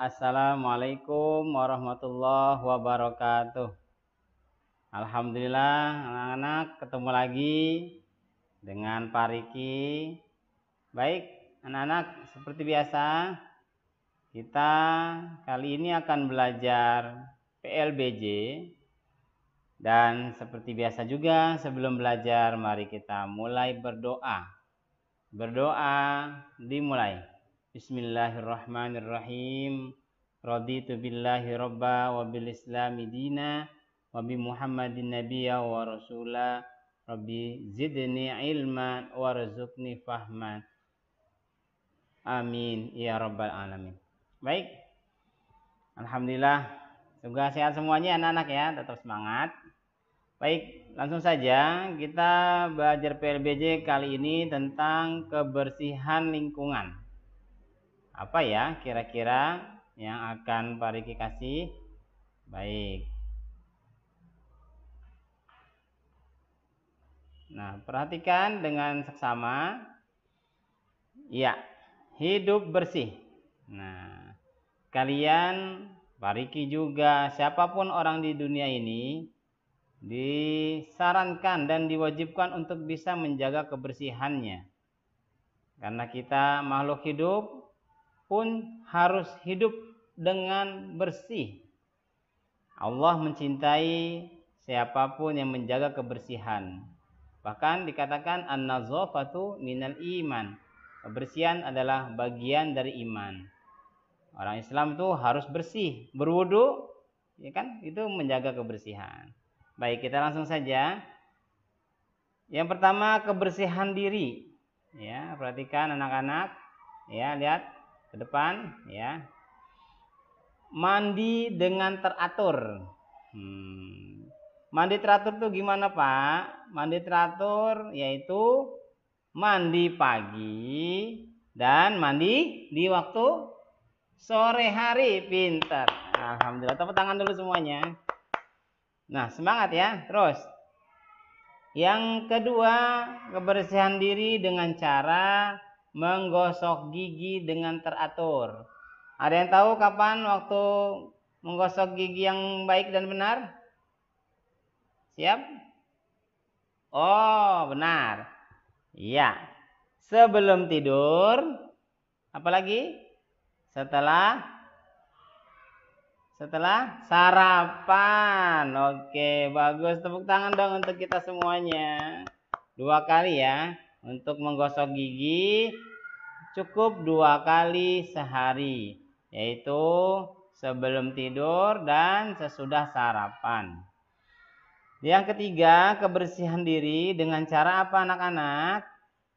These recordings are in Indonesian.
Assalamualaikum warahmatullahi wabarakatuh. Alhamdulillah anak-anak ketemu lagi dengan Pak Riki. Baik anak-anak, seperti biasa kita kali ini akan belajar PLBJ. Dan seperti biasa juga sebelum belajar mari kita mulai berdoa. Berdoa dimulai. Bismillahirrahmanirrahim. Raditu billahi robba wa bil islami dina wa bi Muhammadin nabiyya wa rasula. Rabbi zidni ilman warzuqni fahman. Amin ya rabbal alamin. Baik. Alhamdulillah. Semoga sehat semuanya anak-anak ya, tetap semangat. Baik, langsung saja kita belajar PLBJ kali ini tentang kebersihan lingkungan. Apa ya kira-kira yang akan Pak Riki kasih? Baik. Nah, perhatikan dengan seksama. Ya, hidup bersih. Nah, kalian, Pak Riki juga, siapapun orang di dunia ini disarankan dan diwajibkan untuk bisa menjaga kebersihannya. Karena kita makhluk hidup pun harus hidup dengan bersih. Allah mencintai siapapun yang menjaga kebersihan. Bahkan dikatakan an-nazafatu minal iman. Kebersihan adalah bagian dari iman. Orang Islam tuh harus bersih, berwudu, ya kan? Itu menjaga kebersihan. Baik, kita langsung saja. Yang pertama, kebersihan diri. Ya, perhatikan anak-anak. Ya, lihat ke depan. Ya, mandi dengan teratur. Mandi teratur tuh gimana Pak? Mandi teratur yaitu mandi pagi dan mandi di waktu sore hari. Pintar. Alhamdulillah. Tepuk tangan dulu semuanya. Nah, semangat ya. Terus, yang kedua, kebersihan diri dengan cara menggosok gigi dengan teratur. Ada yang tahu kapan waktu menggosok gigi yang baik dan benar? Siap? Oh, benar. Iya. Sebelum tidur, apalagi? Setelah sarapan. Oke, bagus. Tepuk tangan dong untuk kita semuanya. 2 kali ya. Untuk menggosok gigi cukup 2 kali sehari. Yaitu sebelum tidur dan sesudah sarapan. Yang ketiga, kebersihan diri dengan cara apa anak-anak?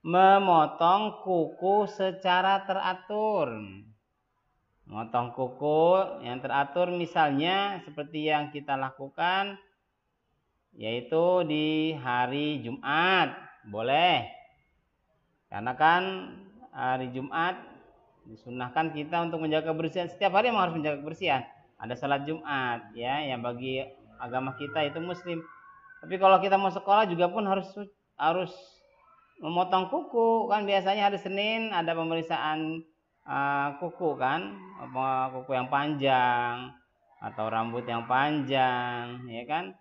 Memotong kuku secara teratur. Motong kuku yang teratur misalnya seperti yang kita lakukan yaitu di hari Jumat. Boleh. Karena kan hari Jumat disunahkan kita untuk menjaga kebersihan. Setiap hari memang harus menjaga kebersihan. Ada salat Jumat ya, yang bagi agama kita itu muslim. Tapi kalau kita mau sekolah juga pun harus memotong kuku. Kan biasanya hari Senin ada pemeriksaan kuku kan, kuku yang panjang atau rambut yang panjang, ya kan?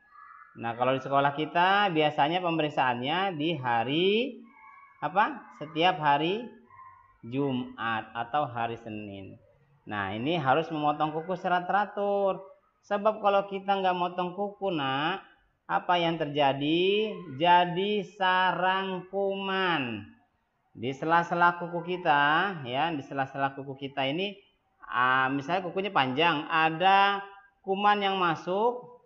Nah, kalau di sekolah kita biasanya pemeriksaannya di hari apa? Setiap hari Jumat atau hari Senin. Nah, ini harus memotong kuku secara teratur. Sebab kalau kita nggak motong kuku, nak, apa yang terjadi? Jadi sarang kuman. Di sela-sela kuku kita, ya, di sela-sela kuku kita ini, misalnya kukunya panjang, ada kuman yang masuk,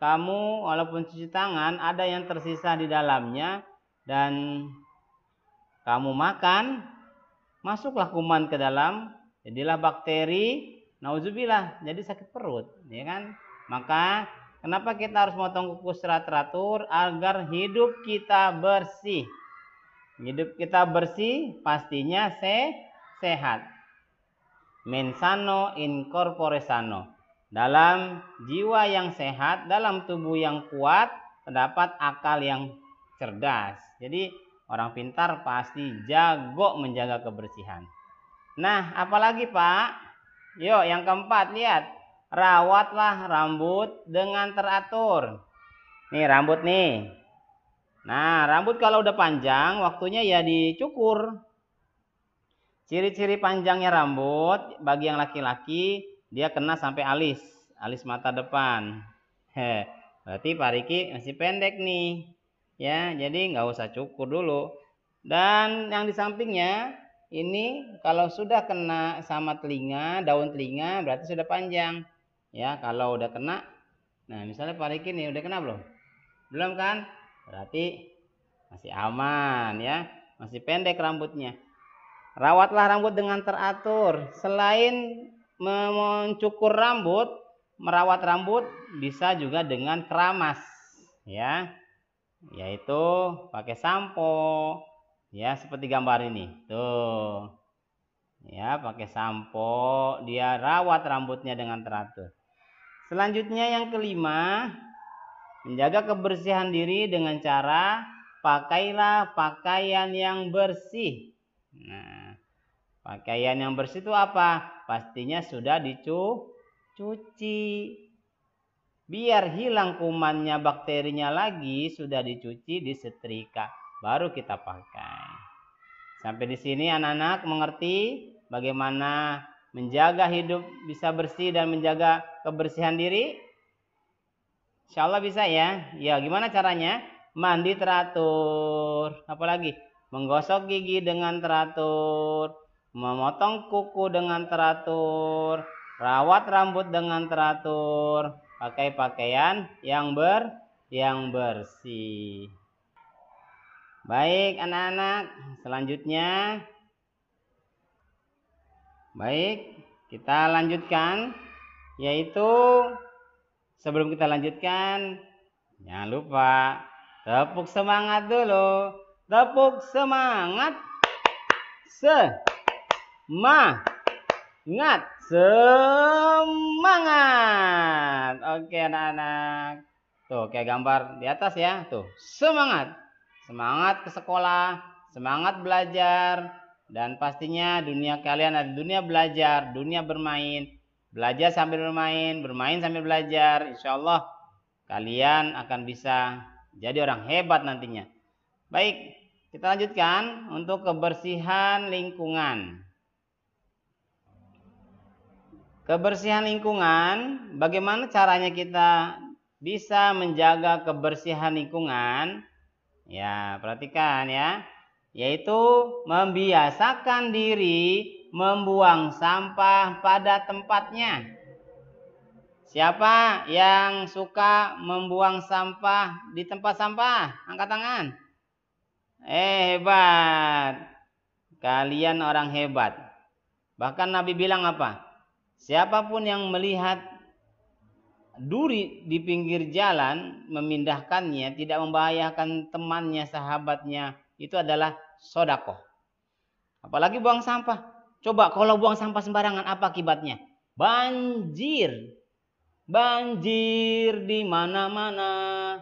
kamu walaupun cuci tangan, ada yang tersisa di dalamnya, dan kamu makan, masuklah kuman ke dalam, jadilah bakteri, nauzubillah, jadi sakit perut, ya kan? Maka kenapa kita harus potong kuku secara teratur? Agar hidup kita bersih. Hidup kita bersih pastinya sehat. Mensano in corpore sano. Dalam jiwa yang sehat, dalam tubuh yang kuat, terdapat akal yang cerdas. Jadi orang pintar pasti jago menjaga kebersihan. Nah, apalagi Pak? Yuk, yang keempat, lihat. Rawatlah rambut dengan teratur. Nih, rambut nih. Nah, rambut kalau udah panjang, waktunya ya dicukur. Ciri-ciri panjangnya rambut, bagi yang laki-laki, dia kena sampai alis. Alis mata depan. Berarti Pak Riki masih pendek nih. Ya, jadi nggak usah cukur dulu. Dan yang di sampingnya, ini kalau sudah kena sama telinga, daun telinga berarti sudah panjang. Ya, kalau udah kena, nah misalnya Pak Riki nih udah kena belum? Belum kan? Berarti masih aman ya, masih pendek rambutnya. Rawatlah rambut dengan teratur. Selain mencukur rambut, merawat rambut bisa juga dengan keramas ya, yaitu pakai sampo. Ya, seperti gambar ini. Tuh. Ya, pakai sampo, dia rawat rambutnya dengan teratur. Selanjutnya yang kelima, menjaga kebersihan diri dengan cara pakailah pakaian yang bersih. Nah, pakaian yang bersih itu apa? Pastinya sudah dicuci. Biar hilang kumannya, bakterinya lagi, sudah dicuci, disetrika, baru kita pakai. Sampai di sini anak-anak mengerti bagaimana menjaga hidup bisa bersih dan menjaga kebersihan diri? Insya Allah bisa ya. Ya, gimana caranya? Mandi teratur. Apalagi? Menggosok gigi dengan teratur. Memotong kuku dengan teratur. Rawat rambut dengan teratur. Pakai pakaian yang bersih. Baik anak-anak, selanjutnya. Baik, kita lanjutkan. Yaitu sebelum kita lanjutkan, jangan lupa tepuk semangat dulu. Tepuk semangat. Semangat. Oke anak-anak. Tuh kayak gambar di atas ya. Tuh semangat. Semangat ke sekolah. Semangat belajar. Dan pastinya dunia kalian ada dunia belajar. Dunia bermain. Belajar sambil bermain. Bermain sambil belajar. Insya Allah kalian akan bisa jadi orang hebat nantinya. Baik, kita lanjutkan untuk kebersihan lingkungan. Kebersihan lingkungan, bagaimana caranya kita bisa menjaga kebersihan lingkungan? Ya, perhatikan ya. Yaitu membiasakan diri membuang sampah pada tempatnya. Siapa yang suka membuang sampah di tempat sampah? Angkat tangan. Hebat. Kalian orang hebat. Bahkan Nabi bilang apa? Siapapun yang melihat duri di pinggir jalan, memindahkannya, tidak membahayakan temannya, sahabatnya, itu adalah sodakoh. Apalagi buang sampah. Coba kalau buang sampah sembarangan, apa akibatnya? Banjir. Banjir di mana-mana.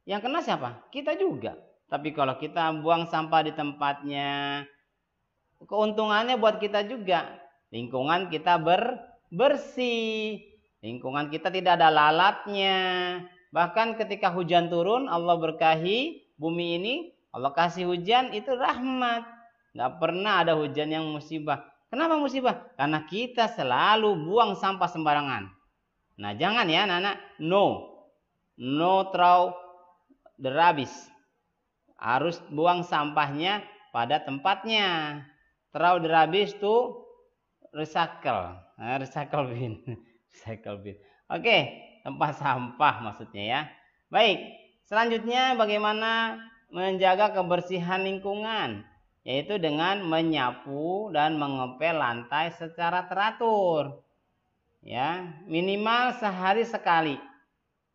Yang kena siapa? Kita juga. Tapi kalau kita buang sampah di tempatnya, keuntungannya buat kita juga. Lingkungan kita bersih. Lingkungan kita tidak ada lalatnya. Bahkan ketika hujan turun, Allah berkahi bumi ini, Allah kasih hujan, itu rahmat. Gak pernah ada hujan yang musibah. Kenapa musibah? Karena kita selalu buang sampah sembarangan. Nah jangan ya anak-anak. No throw the rubbish. Harus buang sampahnya pada tempatnya. Throw the rubbish to recycle bin. Recycle bin. Oke, tempat sampah maksudnya ya. Baik, selanjutnya bagaimana menjaga kebersihan lingkungan, yaitu dengan menyapu dan mengepel lantai secara teratur. Ya, minimal sehari sekali.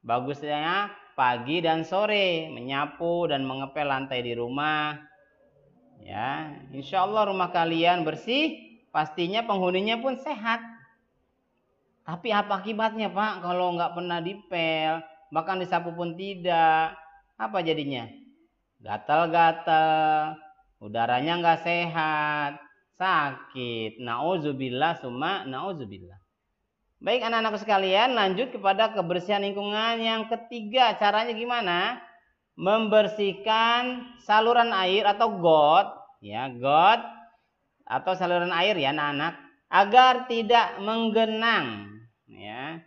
Bagusnya pagi dan sore menyapu dan mengepel lantai di rumah. Ya, insya Allah rumah kalian bersih. Pastinya penghuninya pun sehat. Tapi apa akibatnya Pak kalau nggak pernah dipel, bahkan disapu pun tidak? Apa jadinya? Gatal-gatal, udaranya nggak sehat, sakit. Nauzubillah summa nauzubillah. Baik anak-anakku sekalian, lanjut kepada kebersihan lingkungan yang ketiga. Caranya gimana? Membersihkan saluran air atau got, ya, got atau saluran air ya anak-anak, agar tidak menggenang, ya.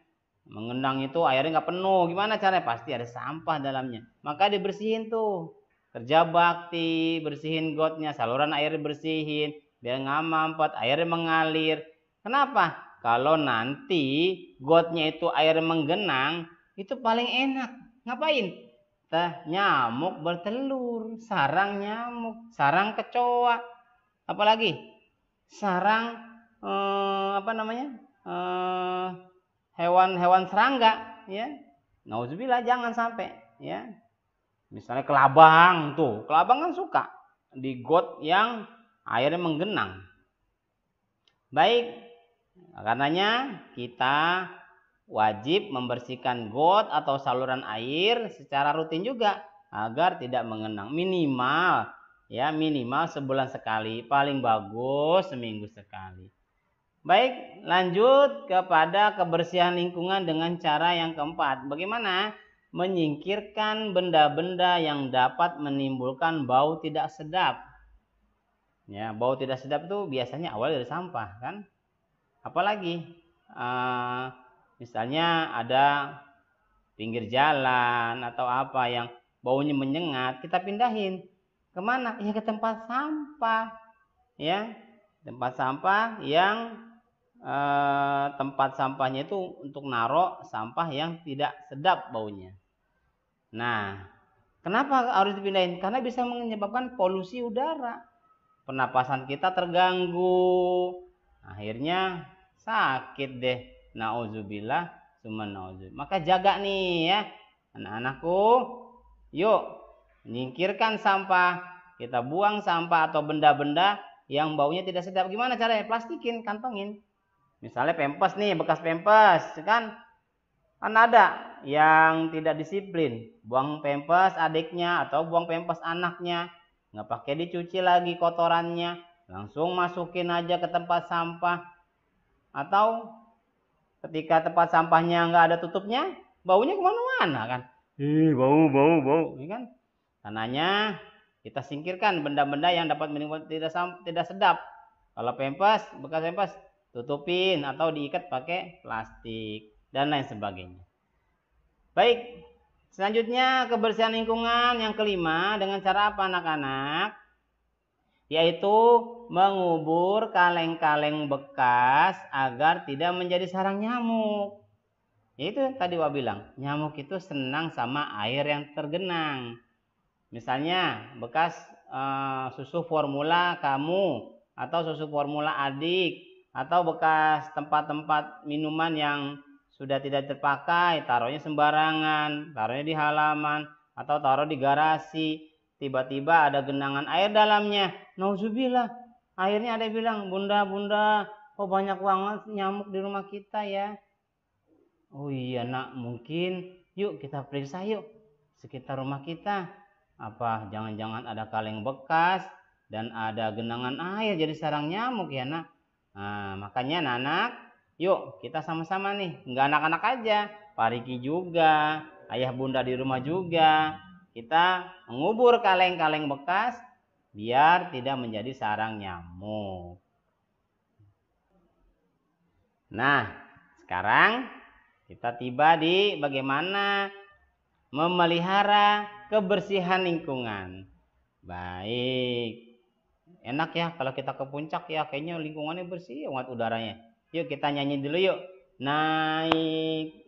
Menggenang itu airnya nggak penuh, gimana caranya? Pasti ada sampah dalamnya, maka dibersihin tuh. Kerja bakti, bersihin gotnya, saluran air bersihin, biar nggak mampet, airnya mengalir. Kenapa? Kalau nanti gotnya itu air menggenang, itu paling enak. Ngapain? Nyamuk bertelur, sarang nyamuk, sarang kecoa, apalagi sarang hewan-hewan serangga, ya. Nauzubillah, jangan sampai, ya. Misalnya kelabang tuh, kelabang kan suka di got yang airnya menggenang. Baik, karenanya kita wajib membersihkan got atau saluran air secara rutin juga agar tidak mengenang, minimal sebulan sekali, paling bagus seminggu sekali. Baik, lanjut kepada kebersihan lingkungan dengan cara yang keempat. Bagaimana? Menyingkirkan benda-benda yang dapat menimbulkan bau tidak sedap. Ya, bau tidak sedap itu biasanya awal dari sampah, kan? Apalagi misalnya ada pinggir jalan atau apa yang baunya menyengat, kita pindahin kemana? Ya ke tempat sampah, ya, tempat sampah yang tempat sampahnya itu untuk naruh sampah yang tidak sedap baunya. Nah, kenapa harus dipindahin? Karena bisa menyebabkan polusi udara, pernapasan kita terganggu, akhirnya sakit deh. Nauzubillah summa nauzubillah. Maka jaga nih ya anak-anakku, yuk menyingkirkan sampah, kita buang sampah atau benda-benda yang baunya tidak sedap. Gimana caranya? Plastikin, kantongin. Misalnya pempes nih, bekas pempes, kan ada yang tidak disiplin, buang pempes adiknya atau buang pempes anaknya, nggak pakai dicuci lagi kotorannya, langsung masukin aja ke tempat sampah. Atau ketika tempat sampahnya nggak ada tutupnya, baunya kemana-mana kan? Bau, kan? Karenanya kita singkirkan benda-benda yang dapat menimbulkan tidak sedap. Kalau pempes, bekas pempes, tutupin atau diikat pakai plastik dan lain sebagainya. Baik, selanjutnya kebersihan lingkungan yang kelima dengan cara apa anak-anak? Yaitu mengubur kaleng-kaleng bekas agar tidak menjadi sarang nyamuk. Itu tadi Wak bilang, nyamuk itu senang sama air yang tergenang. Misalnya bekas susu formula kamu atau susu formula adik, atau bekas tempat-tempat minuman yang sudah tidak terpakai, taruhnya sembarangan, taruhnya di halaman atau taruh di garasi, tiba-tiba ada genangan air dalamnya. Nauzubillah, akhirnya ada yang bilang, bunda, kok banyak banget nyamuk di rumah kita ya. Oh iya nak, mungkin yuk kita periksa yuk sekitar rumah kita. Apa jangan-jangan ada kaleng bekas dan ada genangan air jadi sarang nyamuk ya nak. Nah, makanya anak-anak, yuk kita sama-sama nih, nggak anak-anak aja, Pak Riki juga, ayah bunda di rumah juga, kita mengubur kaleng-kaleng bekas biar tidak menjadi sarang nyamuk. Nah, sekarang kita tiba di bagaimana memelihara kebersihan lingkungan. Baik. Enak ya kalau kita ke puncak ya, kayaknya lingkungannya bersih banget udaranya. Yuk kita nyanyi dulu yuk. Naik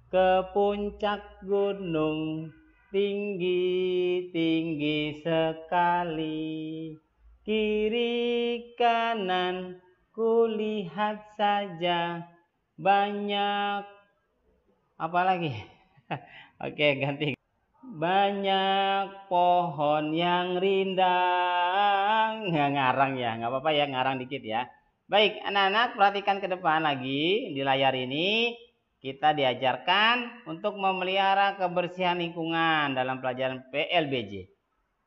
ke puncak gunung, tinggi sekali. Kiri kanan kulihat saja, banyak apa lagi? Oke, ganti. Banyak pohon yang rindang. Ngarang ya, nggak apa-apa ya, ngarang dikit ya. Baik, anak-anak perhatikan ke depan lagi di layar ini. Kita diajarkan untuk memelihara kebersihan lingkungan dalam pelajaran PLBJ.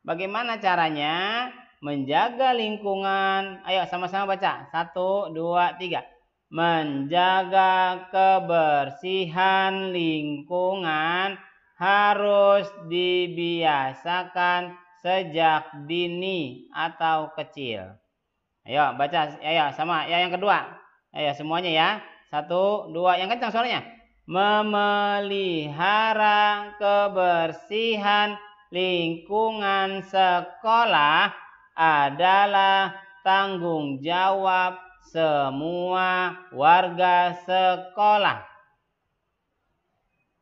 Bagaimana caranya? menjaga lingkungan. Ayo sama-sama baca. 1, 2, 3. Menjaga kebersihan lingkungan harus dibiasakan sejak dini atau kecil. Ayo baca, ayo sama. Ya, yang kedua. Ayo semuanya ya. 1, 2, yang kencang suaranya. Memelihara kebersihan lingkungan sekolah adalah tanggung jawab semua warga sekolah.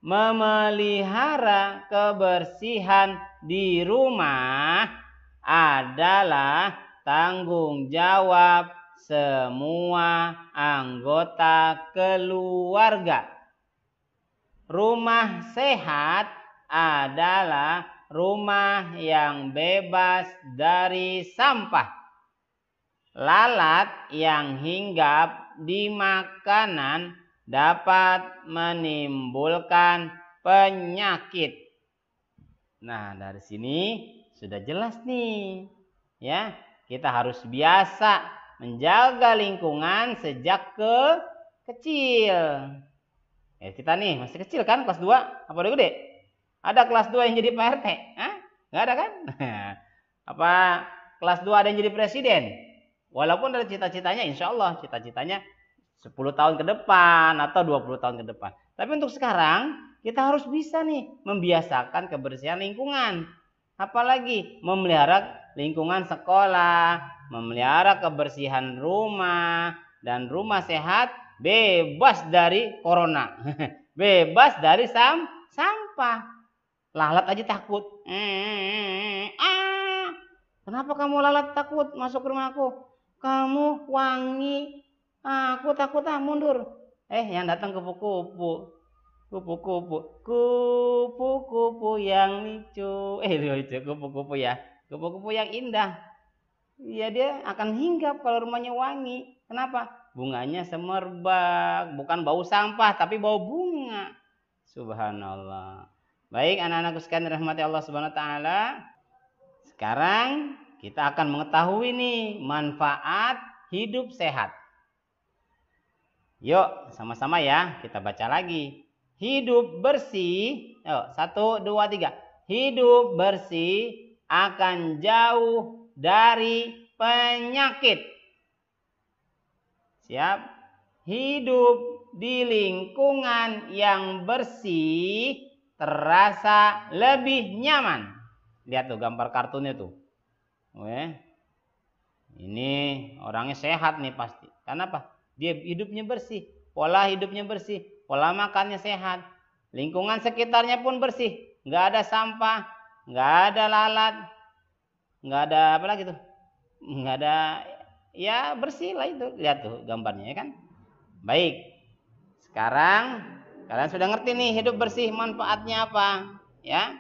Memelihara kebersihan di rumah adalah tanggung jawab semua anggota keluarga. Rumah sehat adalah rumah yang bebas dari sampah. Lalat yang hinggap di makanan dapat menimbulkan penyakit. Nah, dari sini sudah jelas nih. Ya, kita harus biasa menjaga lingkungan sejak kecil. Kita nih masih kecil kan, kelas 2, apa udah gede? Ada kelas 2 yang jadi PRT? Hah? Nggak ada kan? Apa kelas 2 ada yang jadi presiden? Walaupun ada cita-citanya, insya Allah cita-citanya 10 tahun ke depan atau 20 tahun ke depan. Tapi untuk sekarang kita harus bisa nih membiasakan kebersihan lingkungan. Apalagi memelihara lingkungan sekolah, memelihara kebersihan rumah, dan rumah sehat bebas dari corona. Bebas dari sampah. Lalat aja takut. Kenapa kamu lalat takut masuk ke rumahku? Kamu wangi. Aku takut, mundur. Yang datang kupu-kupu. Kupu-kupu. Kupu-kupu yang lucu. Lucu kupu-kupu ya. Kupu-kupu yang indah. Ya, dia akan hinggap kalau rumahnya wangi. Kenapa? Bunganya semerbak, bukan bau sampah tapi bau bunga. Subhanallah. Baik anak-anakku sekalian dirahmati Allah Subhanahu wa taala. Sekarang kita akan mengetahui nih manfaat hidup sehat. Yuk, sama-sama ya, kita baca lagi. Hidup bersih. Yuk, 1, 2, 3. Hidup bersih akan jauh dari penyakit. Siap? Hidup di lingkungan yang bersih terasa lebih nyaman. Lihat tuh gambar kartunnya tuh. Ini orangnya sehat nih pasti. Kenapa? Dia hidupnya bersih. Pola hidupnya bersih. Pola makannya sehat. Lingkungan sekitarnya pun bersih. Nggak ada sampah. Nggak ada lalat. Nggak ada apa lagi tuh. Nggak ada. Ya bersih lah itu. Lihat tuh gambarnya ya kan. Baik. Sekarang kalian sudah ngerti nih hidup bersih manfaatnya apa. Ya.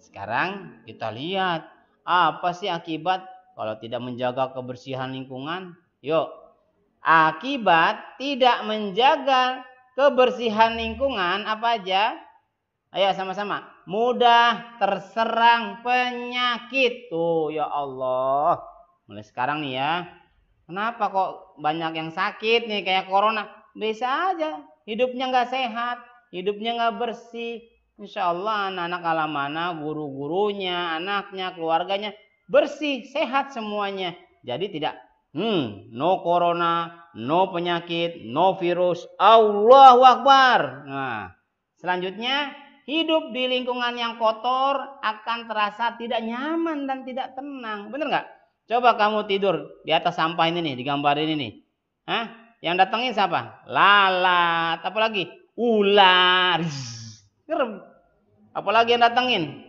Sekarang kita lihat. Apa sih akibat kalau tidak menjaga kebersihan lingkungan? Yuk. Akibat tidak menjaga kebersihan lingkungan apa aja? Ayo sama-sama. Mudah terserang penyakit. Tuh ya Allah. Mulai sekarang nih ya. Kenapa kok banyak yang sakit nih kayak corona? Bisa aja, hidupnya nggak sehat, hidupnya nggak bersih. Insya Allah anak-anak alamana, guru-gurunya, anaknya, keluarganya bersih, sehat semuanya. Jadi tidak, no corona, no penyakit, no virus. Allahu Akbar. Nah, selanjutnya hidup di lingkungan yang kotor akan terasa tidak nyaman dan tidak tenang. Bener nggak? Coba kamu tidur di atas sampah ini nih, digambar ini nih. Yang datangin siapa? Lalat. Apalagi? Ular. Gerem. Apalagi yang datangin?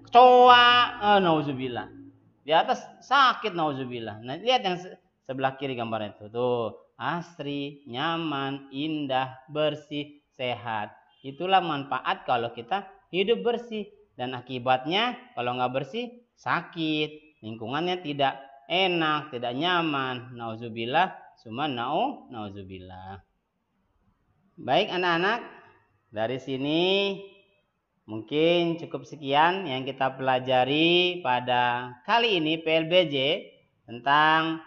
Kecoa. Nauzubillah. Di atas sakit, nauzubillah. Nah, lihat yang sebelah kiri gambarnya itu. Tuh, asri, nyaman, indah, bersih, sehat. Itulah manfaat kalau kita hidup bersih. Dan akibatnya kalau nggak bersih, sakit. Lingkungannya tidak enak, tidak nyaman. Nauzubillah, summa nauzubillah. Baik anak-anak, dari sini Mungkin cukup sekian yang kita pelajari pada kali ini PLBJ tentang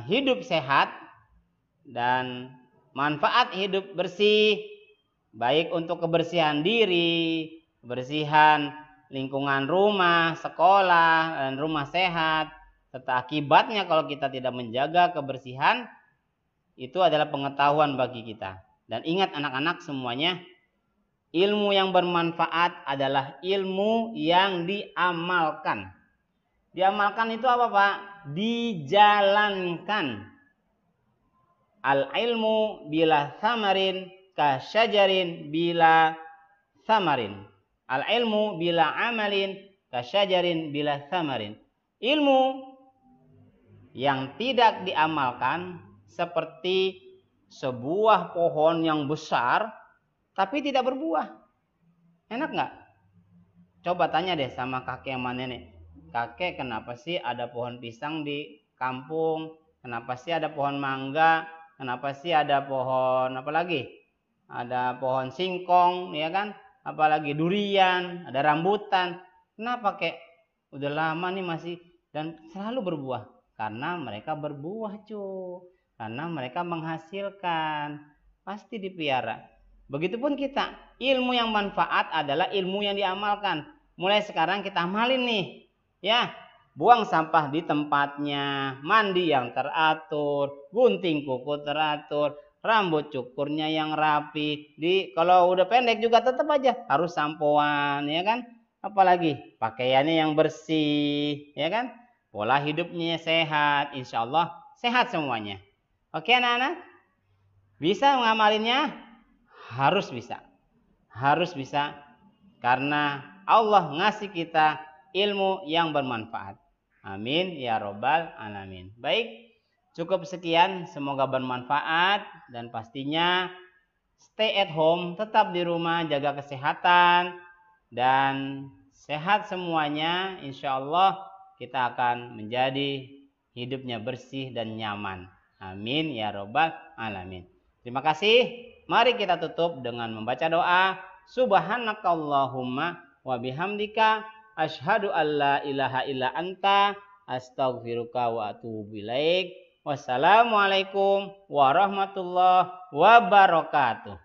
hidup sehat dan manfaat hidup bersih, baik untuk kebersihan diri, kebersihan lingkungan rumah, sekolah, dan rumah sehat, serta akibatnya kalau kita tidak menjaga kebersihan, itu adalah pengetahuan bagi kita. Dan ingat anak-anak semuanya, ilmu yang bermanfaat adalah ilmu yang diamalkan. Diamalkan itu apa, Pak? Dijalankan. Al-ilmu bila thamarin kasyajarin bila thamarin. Al-ilmu bila amalin kasyajarin bila thamarin. Ilmu yang tidak diamalkan seperti sebuah pohon yang besar tapi tidak berbuah. Enak nggak? Coba tanya deh sama kakek sama nenek. Kakek, kenapa sih ada pohon pisang di kampung? Kenapa sih ada pohon mangga? Kenapa sih ada pohon apa lagi? Ada pohon singkong, ya kan? Apalagi durian, ada rambutan. Kenapa, Kek? Udah lama nih masih dan selalu berbuah. Karena mereka berbuah, cu. Karena mereka menghasilkan. Pasti dipelihara. Begitupun kita. Ilmu yang manfaat adalah ilmu yang diamalkan. Mulai sekarang kita amalin nih. Ya, buang sampah di tempatnya, mandi yang teratur, gunting kuku teratur, rambut cukurnya yang rapi. Kalau udah pendek juga tetap aja harus sampoan, ya kan? Apalagi pakaiannya yang bersih, ya kan? Pola hidupnya sehat, insya Allah sehat semuanya. Oke anak-anak? Bisa mengamalinnya? Harus bisa. Harus bisa karena Allah ngasih kita ilmu yang bermanfaat. Amin ya robbal alamin. Baik, cukup sekian, semoga bermanfaat dan pastinya stay at home, tetap di rumah, jaga kesehatan dan sehat semuanya. Insya Allah kita akan menjadi hidupnya bersih dan nyaman. Amin ya robbal alamin. Terima kasih. Mari kita tutup dengan membaca doa. Subhanakallahumma wa bihamdika asyhadu alla ilaha illa anta astaghfiruka wa atubu ilaik. Wassalamualaikum warahmatullahi wabarakatuh.